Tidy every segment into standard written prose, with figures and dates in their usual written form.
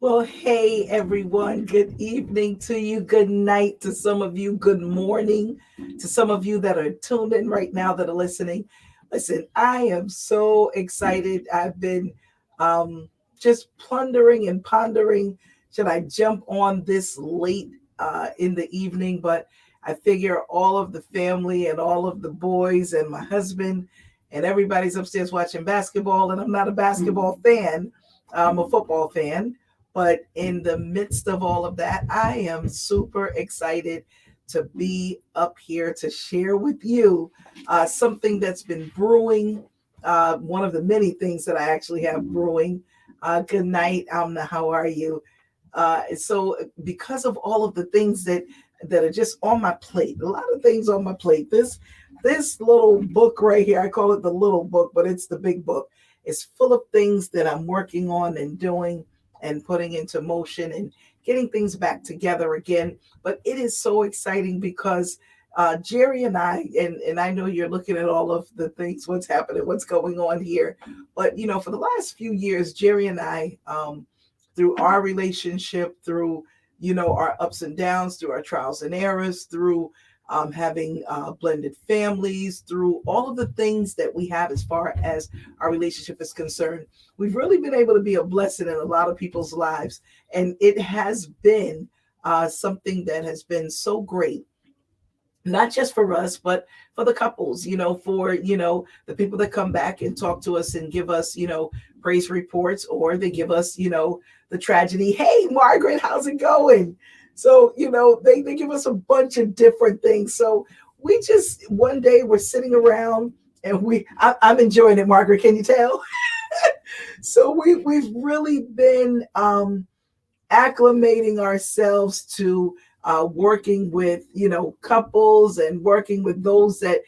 Well, hey everyone. Good evening to you. Good night to some of you. Good morning to some of you that are tuned in right now that are listening. Listen, I am so excited. I've been um, just plundering and pondering. Should I jump on this late in the evening? But I figure all of the family and all of the boys and my husband and everybody's upstairs watching basketball, and I'm not a basketball fan. I'm a football fan, but in the midst of all of that, I am super excited to be up here to share with you something that's been brewing. One of the many things that I actually have brewing. Good night, Amna. How are you? So, because of all of the things that are just on my plate, a lot of things on my plate. This little book right here, I call it the little book, but it's the big book. It's full of things that I'm working on and doing and putting into motion and getting things back together again. But it is so exciting because Jerry and and I know you're looking at all of the things, what's happening, what's going on here. But, for the last few years, Jerry and I, through our relationship, through, our ups and downs, through our trials and errors, through having blended families, through all of the things that we have as far as our relationship is concerned, we've really been able to be a blessing in a lot of people's lives. And it has been something that has been so great, not just for us, but for the couples, for, the people that come back and talk to us and give us, praise reports, or they give us, the tragedy. Hey, Margaret, how's it going? So, they give us a bunch of different things. So we just, one day we're sitting around and I'm enjoying it, Margaret. Can you tell? So we've really been, acclimating ourselves to working with couples and working with those that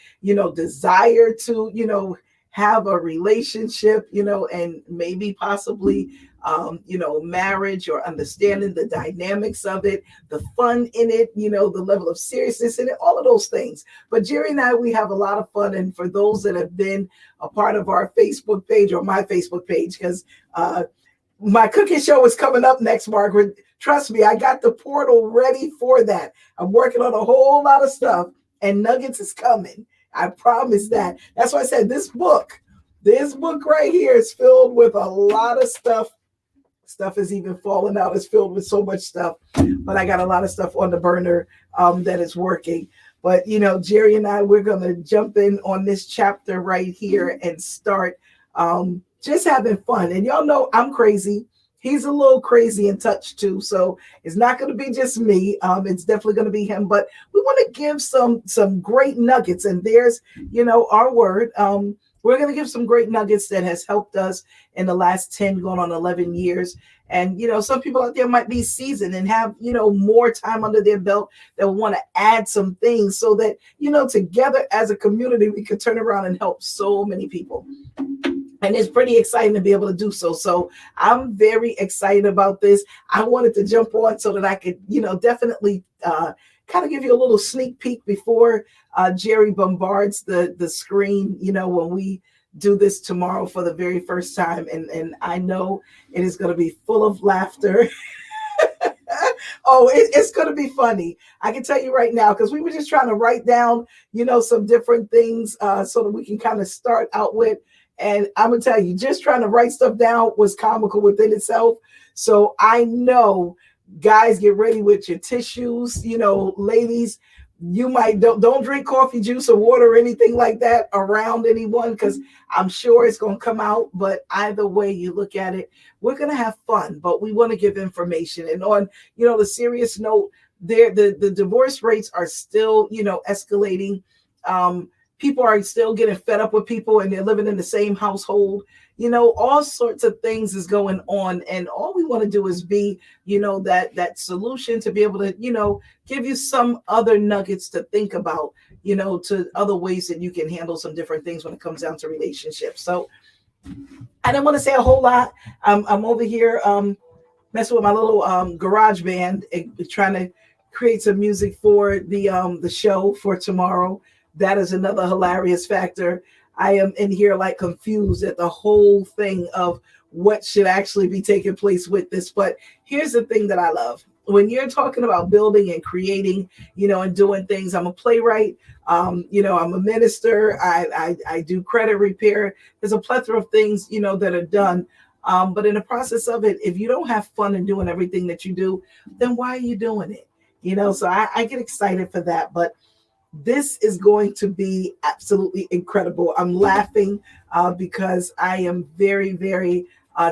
desire to have a relationship, and maybe possibly marriage, or understanding the dynamics of it, the fun in it, the level of seriousness in it, all of those things. But Jerry and I, we have a lot of fun. And for those that have been a part of our Facebook page, or my Facebook page, because my cooking show is coming up next, Margaret. Trust me, I got the portal ready for that. I'm working on a whole lot of stuff, and Nuggets is coming. I promise that. That's why I said this book right here is filled with a lot of stuff. Stuff is even falling out. It's filled with so much stuff, but I got a lot of stuff on the burner that is working. But, Jerry and I, we're going to jump in on this chapter right here and start just having fun. And y'all know I'm crazy. He's a little crazy in touch too. So it's not going to be just me. It's definitely going to be him. But we want to give some great nuggets. And there's, our word. We're going to give some great nuggets that has helped us in the last 10, going on 11 years. And, some people out there might be seasoned and have, more time under their belt that want to add some things so that, together as a community, we could turn around and help so many people. And it's pretty exciting to be able to do so. So I'm very excited about this. I wanted to jump on so that I could, definitely kind of give you a little sneak peek before Jerry bombards the screen, when we do this tomorrow for the very first time. And I know it is going to be full of laughter. Oh, it's going to be funny. I can tell you right now, because we were just trying to write down, some different things so that we can kind of start out with. And I'm going to tell you, just trying to write stuff down was comical within itself. So I know, guys, get ready with your tissues. Ladies, you might don't drink coffee, juice, or water or anything like that around anyone, because I'm sure it's going to come out. But either way you look at it, we're going to have fun, but we want to give information. And on, the serious note, the divorce rates are still, escalating. People are still getting fed up with people, and they're living in the same household. All sorts of things is going on. And all we want to do is be, that solution to be able to, give you some other nuggets to think about, to other ways that you can handle some different things when it comes down to relationships. So I didn't want to say a whole lot. I'm over here messing with my little garage band, trying to create some music for the show for tomorrow. That is another hilarious factor. I am in here like confused at the whole thing of what should actually be taking place with this. But here's the thing that I love. When you're talking about building and creating, and doing things, I'm a playwright. I'm a minister. I do credit repair. There's a plethora of things, that are done. But in the process of it, if you don't have fun in doing everything that you do, then why are you doing it? So I get excited for that. But this is going to be absolutely incredible. I'm laughing because I am very, very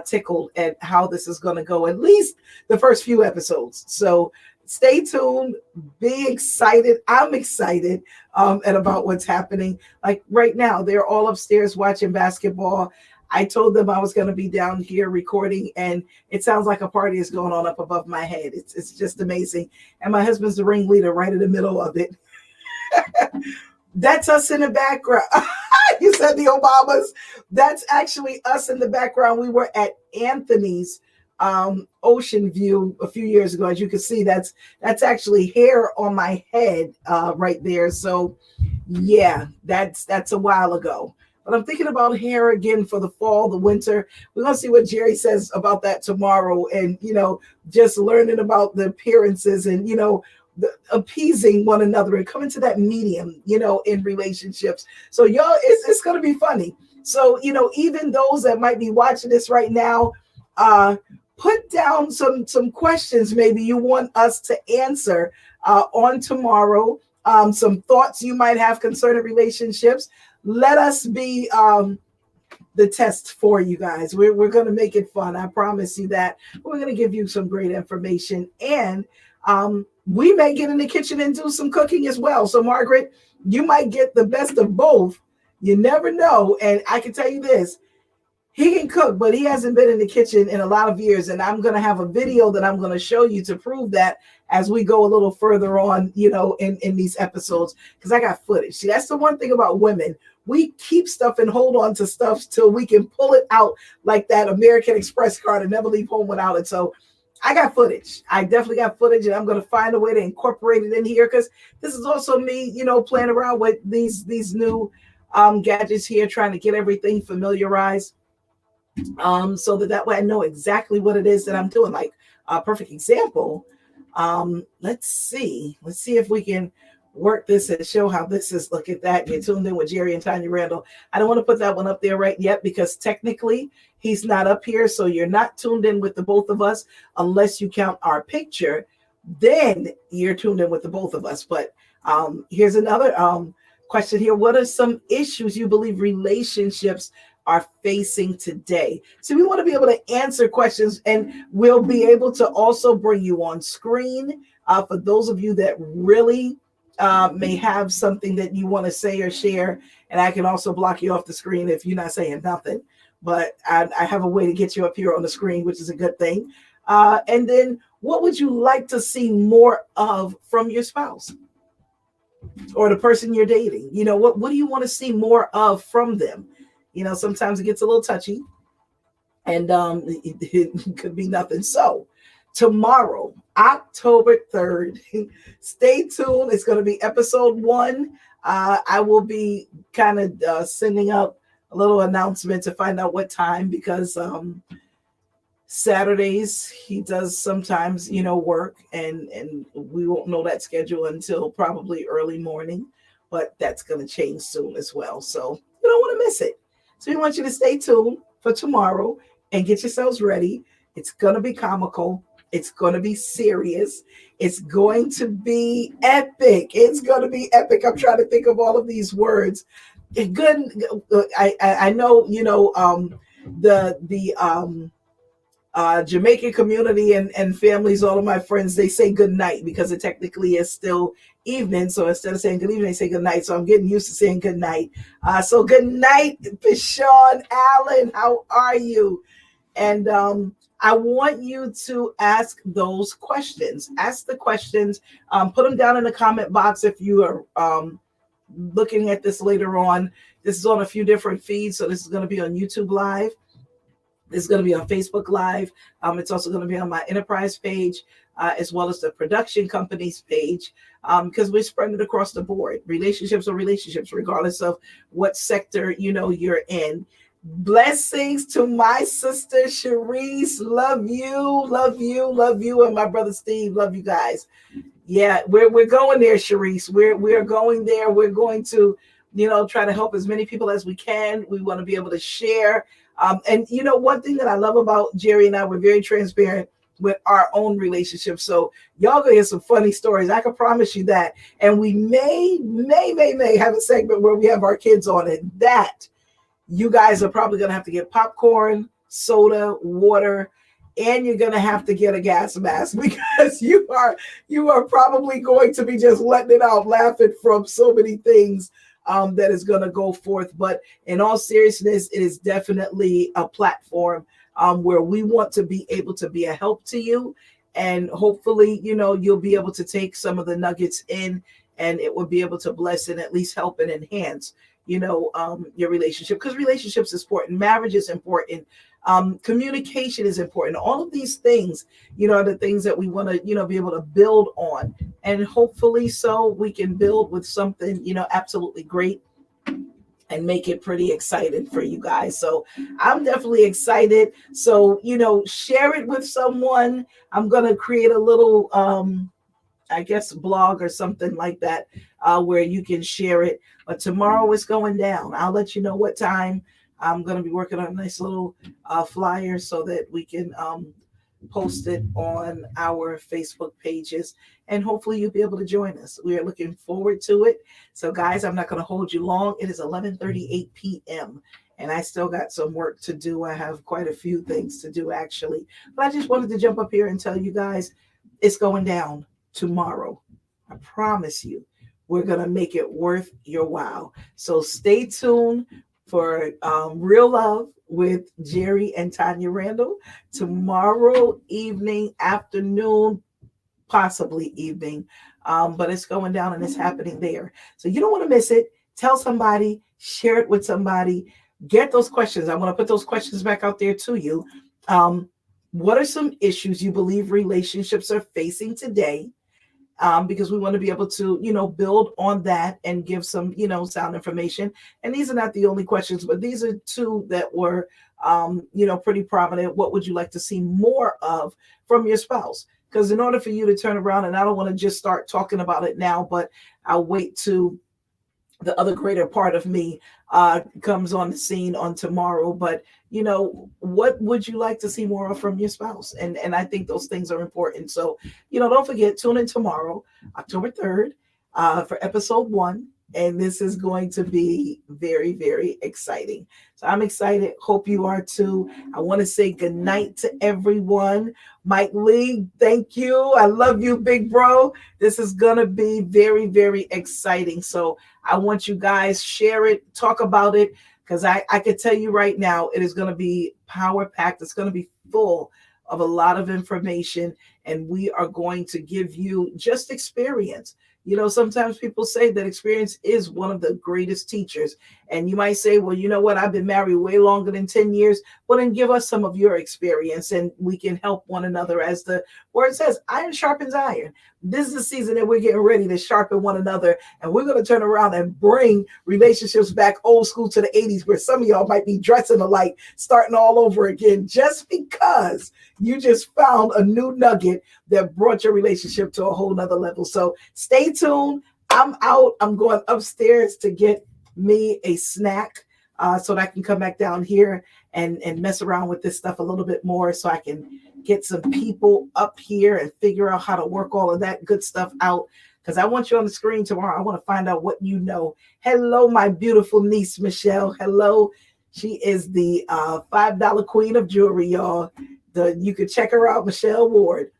tickled at how this is going to go, at least the first few episodes. So stay tuned, be excited. I'm excited and about what's happening. Like right now, they're all upstairs watching basketball. I told them I was going to be down here recording, and it sounds like a party is going on up above my head. It's just amazing. And my husband's the ringleader right in the middle of it. That's us in the background. You said the Obamas. That's actually us in the background. We were at Anthony's ocean view a few years ago. As you can see, that's actually hair on my head right there. So yeah, that's a while ago. But I'm thinking about hair again for the fall, the winter. We're going to see what Jerry says about that tomorrow. And, just learning about the appearances and, appeasing one another and coming to that medium, in relationships. So y'all, it's going to be funny. So, even those that might be watching this right now, put down some questions maybe you want us to answer on tomorrow. Some thoughts you might have concerning relationships. Let us be the test for you guys. We're going to make it fun. I promise you that. We're going to give you some great information, and we may get in the kitchen and do some cooking as well. So Margaret, you might get the best of both. You never know. And I can tell you this, he can cook, but he hasn't been in the kitchen in a lot of years. And I'm going to have a video that I'm going to show you to prove that as we go a little further on, in these episodes, because I got footage. See, that's the one thing about women. We keep stuff and hold on to stuff till we can pull it out like that American Express card and never leave home without it. So I got footage. I definitely got footage, and I'm going to find a way to incorporate it in here, because this is also me, playing around with these new gadgets here, trying to get everything familiarized, so that way I know exactly what it is that I'm doing. Like a perfect example. Let's see if we can work this and show how this is. Look at that. You're tuned in with Jerry and Tanya Randall. I don't want to put that one up there right yet because technically he's not up here. So you're not tuned in with the both of us unless you count our picture. Then you're tuned in with the both of us. But here's another question here. What are some issues you believe relationships are facing today? So we want to be able to answer questions, and we'll be able to also bring you on screen for those of you that really may have something that you want to say or share. And I can also block you off the screen if you're not saying nothing, but I have a way to get you up here on the screen, which is a good thing. And then what would you like to see more of from your spouse or the person you're dating? What do you want to see more of from them? Sometimes it gets a little touchy, and it could be nothing. So tomorrow, October 3rd, stay tuned. It's going to be episode 1. I will be kind of sending out a little announcement to find out what time, because Saturdays he does sometimes, work, and we won't know that schedule until probably early morning, but that's going to change soon as well. So you don't want to miss it. So we want you to stay tuned for tomorrow and get yourselves ready. It's going to be comical. It's going to be serious. It's going to be epic. It's going to be epic. I'm trying to think of all of these words. Good. I know, the Jamaican community and families, all of my friends, they say good night because it technically is still evening. So instead of saying good evening, they say good night. So I'm getting used to saying good night. So good night, Pishon Allen. How are you? And I want you to ask those questions. Ask the questions. Put them down in the comment box if you are looking at this later on. This is on a few different feeds. So this is going to be on YouTube Live. It's going to be on Facebook Live. It's also going to be on my enterprise page, as well as the production company's page, because we're spreading it across the board. Relationships are relationships, regardless of what sector you're in. Blessings to my sister Cherise. Love you, love you, love you, and my brother Steve. Love you guys. Yeah, we're going there, Cherise. We're going there. We're going to, try to help as many people as we can. We want to be able to share. And one thing that I love about Jerry and I, we're very transparent with our own relationship. So y'all gonna hear some funny stories. I can promise you that. And we may have a segment where we have our kids on it. That you guys are probably going to have to get popcorn, soda, water, and you're going to have to get a gas mask because you are probably going to be just letting it out, laughing from so many things that is going to go forth. But in all seriousness, it is definitely a platform where we want to be able to be a help to you. And hopefully, you'll be able to take some of the nuggets in and it will be able to bless and at least help and enhance your relationship, because relationships is important, marriage is important, communication is important. All of these things, are the things that we want to be able to build on, and hopefully so we can build with something absolutely great and make it pretty exciting for you guys. So I'm definitely excited. So share it with someone. I'm going to create a little I guess blog or something like that, where you can share it. But tomorrow it's going down. I'll let you know what time. I'm going to be working on a nice little flyer so that we can post it on our Facebook pages, and hopefully you'll be able to join us. We are looking forward to it. So, guys, I'm not going to hold you long. It is 11:38 p.m. and I still got some work to do. I have quite a few things to do actually, but I just wanted to jump up here and tell you guys it's going down tomorrow. I promise you, we're going to make it worth your while. So stay tuned for Real Love with Jerry and Tanya Randall tomorrow evening, afternoon, possibly evening. But it's going down and it's happening there. So you don't want to miss it. Tell somebody, share it with somebody, get those questions. I want to put those questions back out there to you. What are some issues you believe relationships are facing today? Because we want to be able to, build on that and give some, sound information. And these are not the only questions, but these are two that were, pretty prominent. What would you like to see more of from your spouse? Because in order for you to turn around, and I don't want to just start talking about it now, but I'll wait to the other greater part of me comes on the scene on tomorrow. But what would you like to see more of from your spouse? And I think those things are important. So don't forget, tune in tomorrow, October 3rd, for episode 1. And this is going to be very, very exciting. So I'm excited. Hope you are too. I want to say good night to everyone. Mike Lee, thank you. I love you, big bro. This is going to be very, very exciting. So I want you guys share it, talk about it, because I can tell you right now, it is going to be power packed. It's going to be full of a lot of information, and we are going to give you just experience. Sometimes people say that experience is one of the greatest teachers. And you might say, well, you know what? I've been married way longer than 10 years. Well, then give us some of your experience and we can help one another. As the word says, iron sharpens iron. This is the season that we're getting ready to sharpen one another. And we're going to turn around and bring relationships back old school to the 80s, where some of y'all might be dressing alike, starting all over again, just because you just found a new nugget that brought your relationship to a whole nother level. So stay tuned. I'm out. I'm going upstairs to get me a snack so that I can come back down here and mess around with this stuff a little bit more, so I can get some people up here and figure out how to work all of that good stuff out, because I want you on the screen tomorrow. I want to find out what you know. Hello, my beautiful niece, Michelle. Hello. She is the $5 queen of jewelry, y'all. You can check her out, Michelle Ward.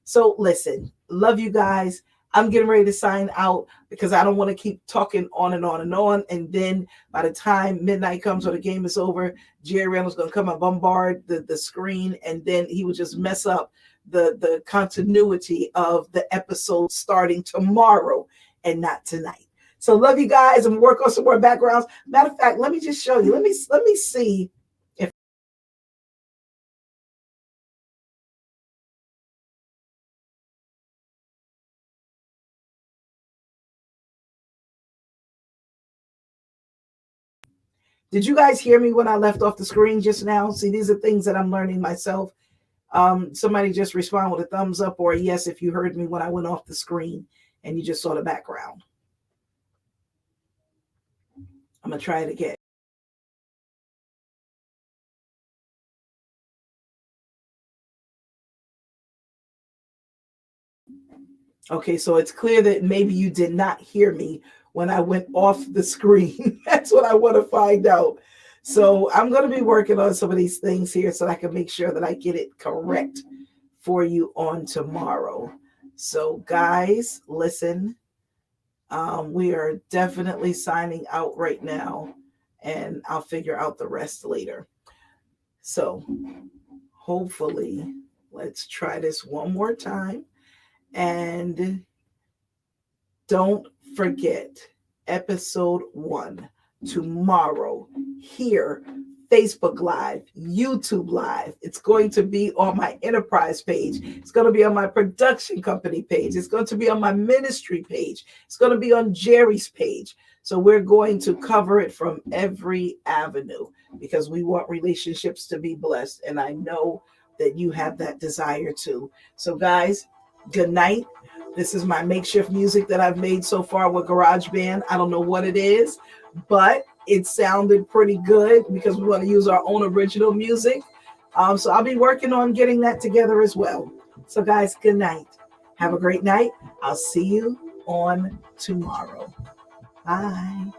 So listen, love you guys. I'm getting ready to sign out because I don't want to keep talking on and on and on. And then by the time midnight comes or the game is over, Jerry Randall's going to come and bombard the screen. And then he will just mess up the continuity of the episode starting tomorrow and not tonight. So love you guys, and work on some more backgrounds. Matter of fact, let me just show you. Let me see if Did you guys hear me when I left off the screen just now? See, these are things that I'm learning myself. Somebody just respond with a thumbs up or a yes if you heard me when I went off the screen and you just saw the background. I'm going to try it again. Okay, so it's clear that maybe you did not hear me when I went off the screen. That's what I want to find out. So I'm going to be working on some of these things here so I can make sure that I get it correct for you on tomorrow. So guys, listen, we are definitely signing out right now, and I'll figure out the rest later. So hopefully, let's try this one more time. And don't forget, episode 1 tomorrow here, Facebook Live, YouTube Live. It's going to be on my enterprise page. It's going to be on my production company page. It's going to be on my ministry page. It's going to be on Jerry's page. So we're going to cover it from every avenue because we want relationships to be blessed. And I know that you have that desire too. So guys, good night. This is my makeshift music that I've made so far with GarageBand. I don't know what it is, but it sounded pretty good because we want to use our own original music. So I'll be working on getting that together as well. So guys, good night. Have a great night. I'll see you on tomorrow. Bye.